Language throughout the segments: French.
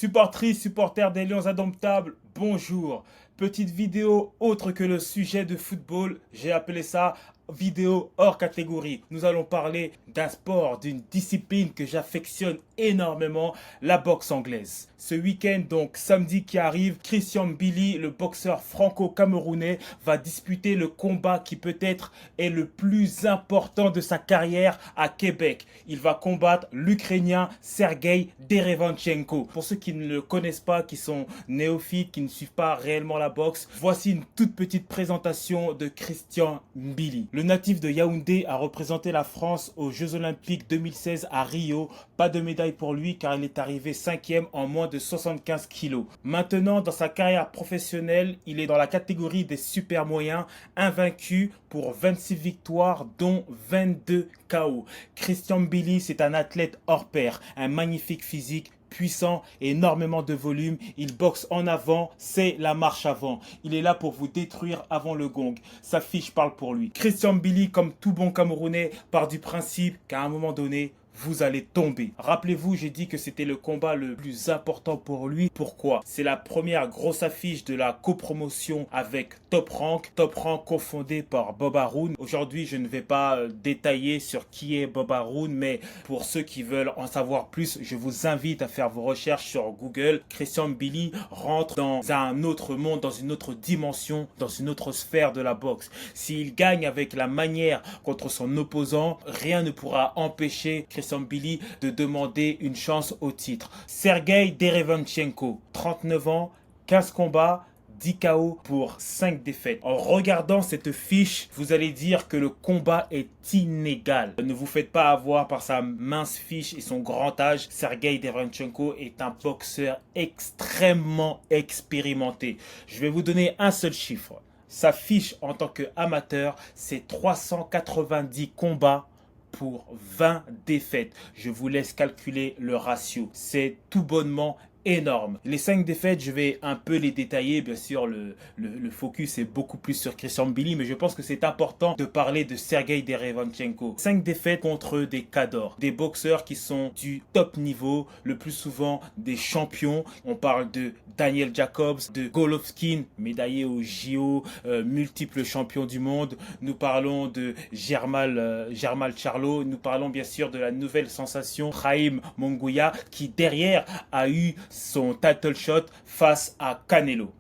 Supportrices, supporters des Lions Indomptables, bonjour. Petite vidéo autre que le sujet de football, j'ai appelé ça vidéo hors catégorie. Nous allons parler d'un sport, d'une discipline que j'affectionne énormément, la boxe anglaise. Ce week-end, donc samedi qui arrive, Christian Mbili, le boxeur franco-camerounais, va disputer le combat qui peut-être est le plus important de sa carrière à Québec. Il va combattre l'Ukrainien Sergei Derevanchenko. Pour ceux qui ne le connaissent pas, qui sont néophytes, qui ne suivent pas réellement la boxe, voici une toute petite présentation de Christian Mbili. Le natif de Yaoundé a représenté la France aux Jeux Olympiques 2016 à Rio. Pas de médaille pour lui car il est arrivé 5e en moins de 75 kilos. Maintenant, dans sa carrière professionnelle, il est dans la catégorie des super moyens, invaincu pour 26 victoires dont 22 KO. Christian Mbili, c'est un athlète hors pair, un magnifique physique, puissant, énormément de volume, il boxe en avant, c'est la marche avant. Il est là pour vous détruire avant le gong. Sa fiche parle pour lui. Christian Mbili, comme tout bon Camerounais, part du principe qu'à un moment donné, vous allez tomber. Rappelez-vous, j'ai dit que c'était le combat le plus important pour lui. Pourquoi? C'est la première grosse affiche de la copromotion avec Top Rank. Top Rank cofondé par Bob Arum. Aujourd'hui, je ne vais pas détailler sur qui est Bob Arum, mais pour ceux qui veulent en savoir plus, je vous invite à faire vos recherches sur Google. Christian Mbili rentre dans un autre monde, dans une autre dimension, dans une autre sphère de la boxe. S'il gagne avec la manière contre son opposant, rien ne pourra empêcher Christian Mbili de demander une chance au titre. Sergei Derevanchenko, 39 ans, 15 combats, 10 KO pour 5 défaites. En regardant cette fiche, vous allez dire que le combat est inégal. Ne vous faites pas avoir par sa mince fiche et son grand âge. Sergei Derevanchenko est un boxeur extrêmement expérimenté. Je vais vous donner un seul chiffre. Sa fiche en tant qu'amateur, c'est 390 combats pour 20 défaites. Je vous laisse calculer le ratio. C'est tout bonnement énorme. Les 5 défaites, je vais un peu les détailler. Bien sûr, le focus est beaucoup plus sur Christian Mbili, mais je pense que c'est important de parler de Sergei Derevanchenko. 5 défaites contre des cadors, des boxeurs qui sont du top niveau, le plus souvent des champions. On parle de Daniel Jacobs, de Golovkin, médaillé au JO, multiple champion du monde. Nous parlons de Jermall Charlo. Nous parlons bien sûr de la nouvelle sensation Khaim Monguia, qui derrière a eu son title shot face à Canelo.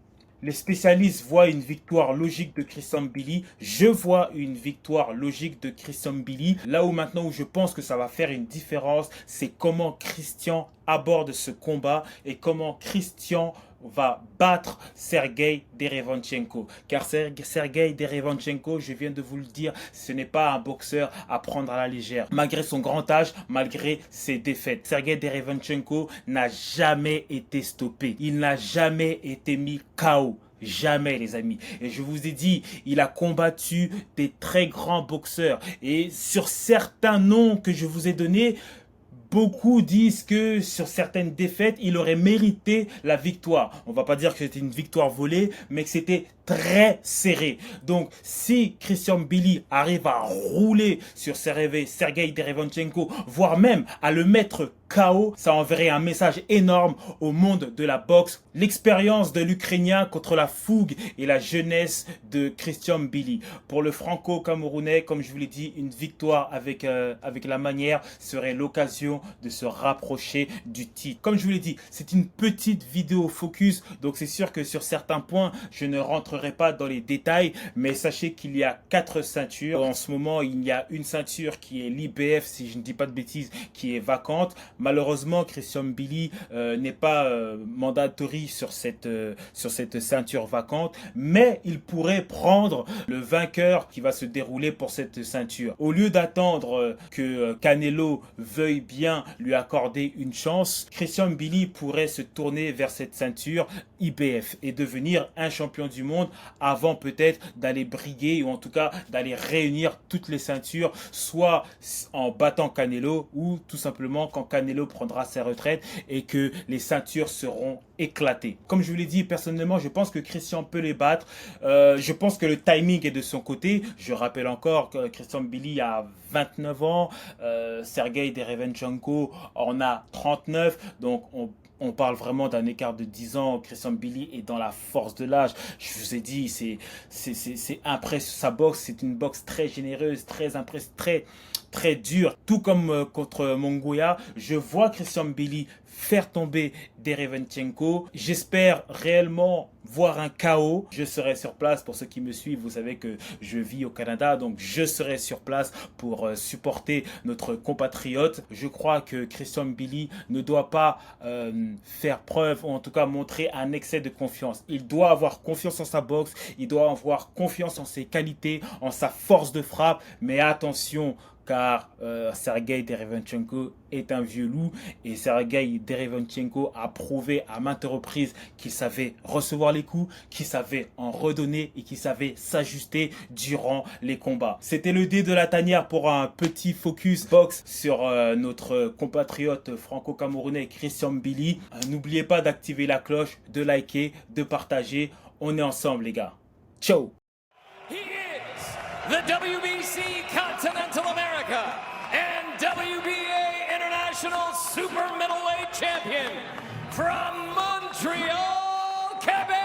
Les spécialistes voient une victoire logique de Christian Mbili. Je vois une victoire logique de Christian Mbili. Là où maintenant où je pense que ça va faire une différence, c'est comment Christian aborde ce combat et comment Christian va battre Sergei Derevanchenko. Car Sergei Derevanchenko, je viens de vous le dire, ce n'est pas un boxeur à prendre à la légère. Malgré son grand âge, malgré ses défaites, Sergei Derevanchenko n'a jamais été stoppé. Il n'a jamais été mis KO. Jamais, les amis. Et je vous ai dit, il a combattu des très grands boxeurs. Et sur certains noms que je vous ai donnés, beaucoup disent que sur certaines défaites, il aurait mérité la victoire. On va pas dire que c'était une victoire volée, mais que c'était très serré. Donc, si Christian Mbili arrive à rouler sur Sergei Derevanchenko, voire même à le mettre KO, ça enverrait un message énorme au monde de la boxe. L'expérience de l'Ukrainien contre la fougue et la jeunesse de Christian Mbili. Pour le franco-camerounais, comme je vous l'ai dit, une victoire avec la manière serait l'occasion de se rapprocher du titre. Comme je vous l'ai dit, c'est une petite vidéo focus, donc c'est sûr que sur certains points, je ne rentrerai pas dans les détails, mais sachez qu'il y a 4 ceintures. En ce moment, il y a une ceinture qui est l'IBF, si je ne dis pas de bêtises, qui est vacante. Malheureusement, Christian Mbili n'est pas mandatory sur cette ceinture vacante, mais il pourrait prendre le vainqueur qui va se dérouler pour cette ceinture. Au lieu d'attendre que Canelo veuille bien lui accorder une chance, Christian Mbili pourrait se tourner vers cette ceinture IBF et devenir un champion du monde avant peut-être d'aller briguer ou en tout cas d'aller réunir toutes les ceintures, soit en battant Canelo ou tout simplement quand Canelo prendra sa retraite et que les ceintures seront éclaté. Comme je vous l'ai dit, personnellement, je pense que Christian peut les battre. Je pense que le timing est de son côté. Je rappelle encore que Christian Billy a 29 ans, Sergei Derevenchenko en a 39, donc on parle vraiment d'un écart de 10 ans. Christian Billy est dans la force de l'âge. Je vous ai dit, c'est impressionnant. Sa boxe, c'est une boxe très généreuse, très dure. Tout comme contre Mongoya, je vois Christian Billy faire tomber Derevenchenko. J'espère réellement voir un KO. Je serai sur place. Pour ceux qui me suivent, vous savez que je vis au Canada, donc je serai sur place pour supporter notre compatriote. Je crois que Christian Billy ne doit pas faire preuve, ou en tout cas montrer un excès de confiance. Il doit avoir confiance en sa boxe, il doit avoir confiance en ses qualités, en sa force de frappe, mais attention, car Sergei Derevenchenko est un vieux loup et Sergei Derevenchenko a prouvé à maintes reprises qu'il savait recevoir les coups, qu'il savait en redonner et qu'il savait s'ajuster durant les combats. C'était le dé de la tanière pour un petit focus box sur notre compatriote franco-camerounais Christian Billy. N'oubliez pas d'activer la cloche, de liker, de partager. On est ensemble les gars. Ciao. The WBC Continental America and WBA International Super Middleweight Champion from Montreal, Quebec.